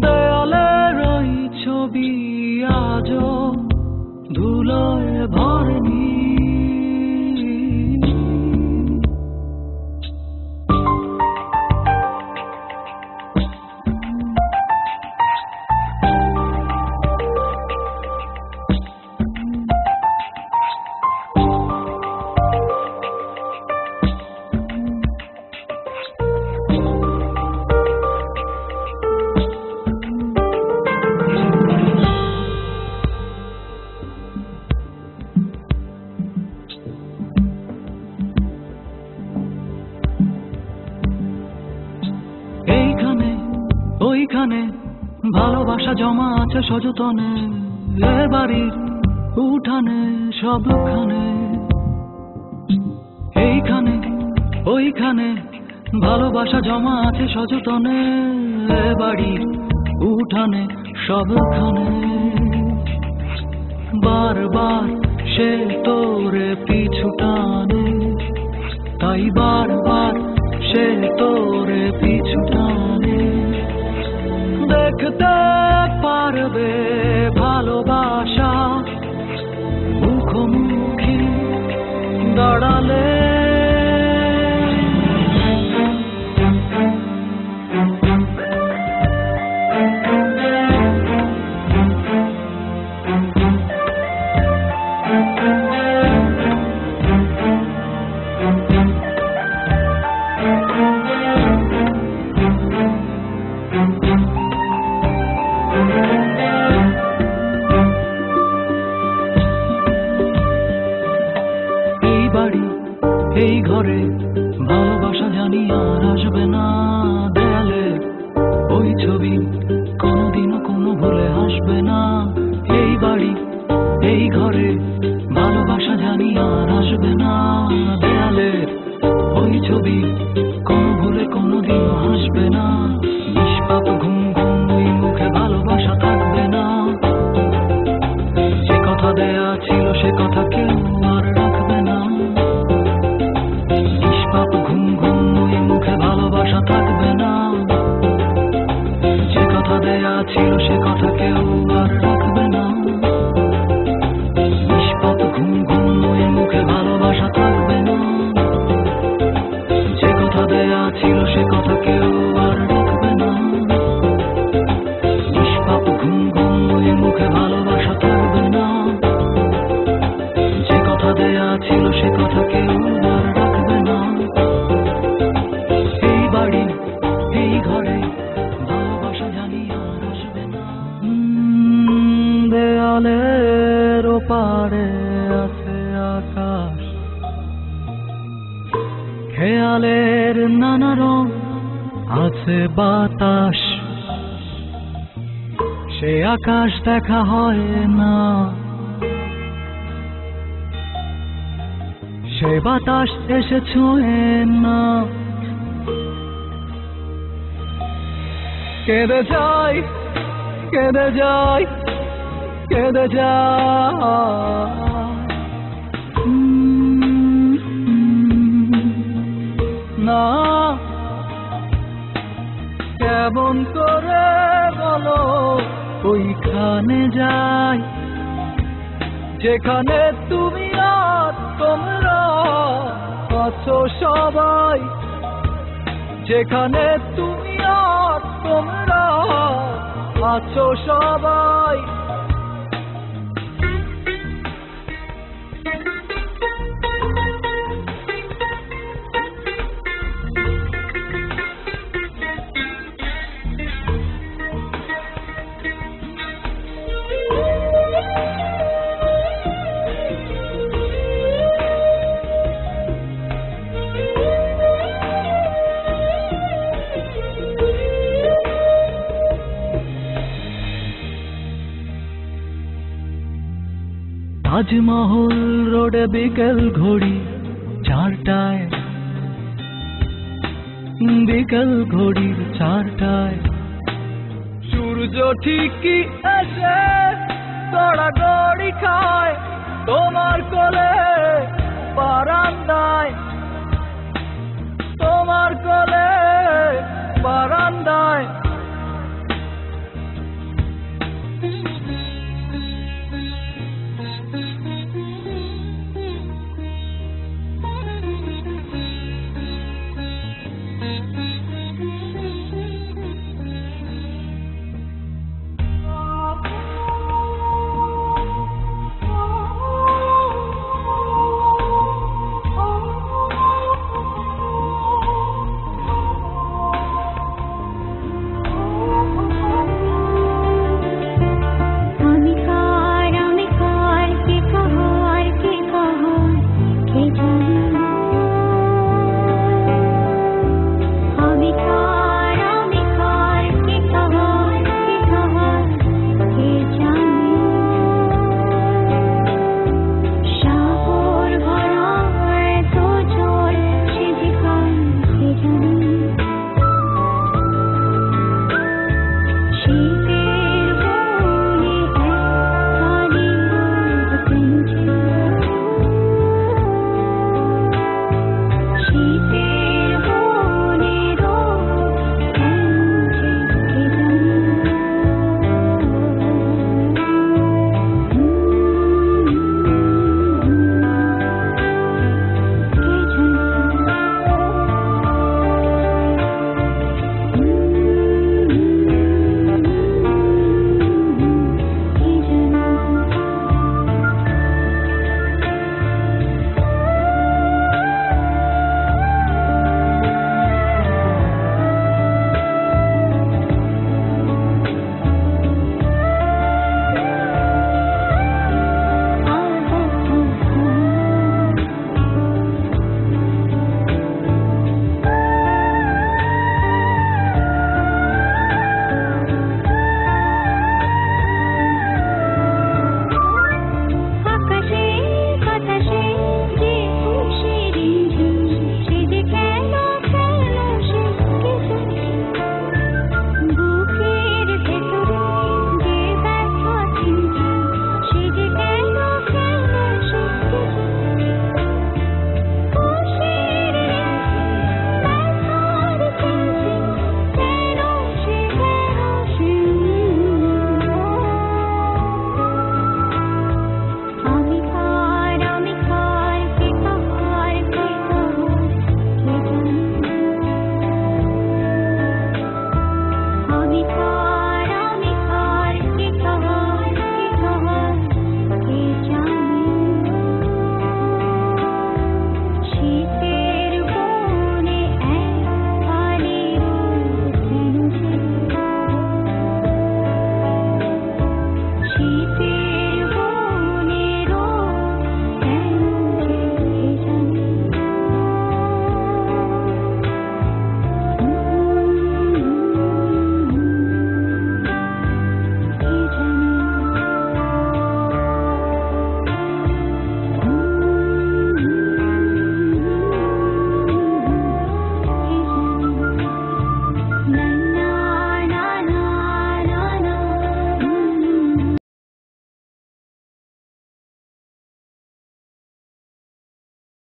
দেয়ালের ওই ছবি আজও ধুলোয় ভরেনি। ওইখানে ভালোবাসা জমা আছে সযতনে, এ বাড়ির উঠানে সবখানে। এইখানে ওইখানে ভালোবাসা জমা আছে সযতনে, এ বাড়ির উঠানে সবখানে। বারবার সে তোরে পিছু টানে, তাই বারবার সে তোরে পিছু টানে। দেখতে পারবে ভালোবাসা মুখোমুখি দাঁড়ালে। এই ঘরে ভালোবাসা জানি আর আসবে না, দেয়ালে ওই ছবি কোনোদিনও কোনো ভুলে আসবে না। এই বাড়ি এই ঘরে ভালোবাসা জানি আর আসবে না, দেয়ালে ওই ছবি কোনো ভুলে কোনোদিনও আসবে না। নিষ্পাপ ঘুম ঘুম ওই মুখে ভালোবাসা থাকবে না, যে কথা দেয়া ছিল সে কথা কেউ আর রাখবে না। ঘুম ঘুম ওই মুখে ভালোবাসা থাকবে না, যে কথা দেয়া ছিল সে কথা কেউ আর রাখবে না। নিষ্পাপ ঘুম ঘুম ওই মুখে ভালোবাসা থাকবে না, যে কথা দেয়া ছিল সে কথা কেউ আর রাখবে না। নিষ্পাপ ঘুম ঘুম ওই মুখে ভালোবাসা থাকবে না, যে কথা দেয়া ছিল সে কথা কেউ আর রাখবে না। এই ঘরে ভালোবাসা জানি আর আসবে না। দেয়ালের ওপারে আছে আকাশ, খেয়ালের নানা রং আছে বাতাস। সে আকাশ দেখা হয় না, সে বাতাস এসে ছুঁয়ে না। কেঁদে যাই কেঁদে যাই কেঁদে যাই, না কেমন করে বলো ওইখানে যাই, যেখানে তুমি আর তোমরা আছো সবাই। যেখানে তুমি আর তোমরা আছো সবাই। তাজমহল রোডে বিকেল ঘড়ি 4টায়, বিকেল ঘড়ির 4টায় সূর্য ঠিকই এসে গড়াগড়ি খায় তোমার কোলে বারান্দায়, তোমার কোলে বারান্দায়।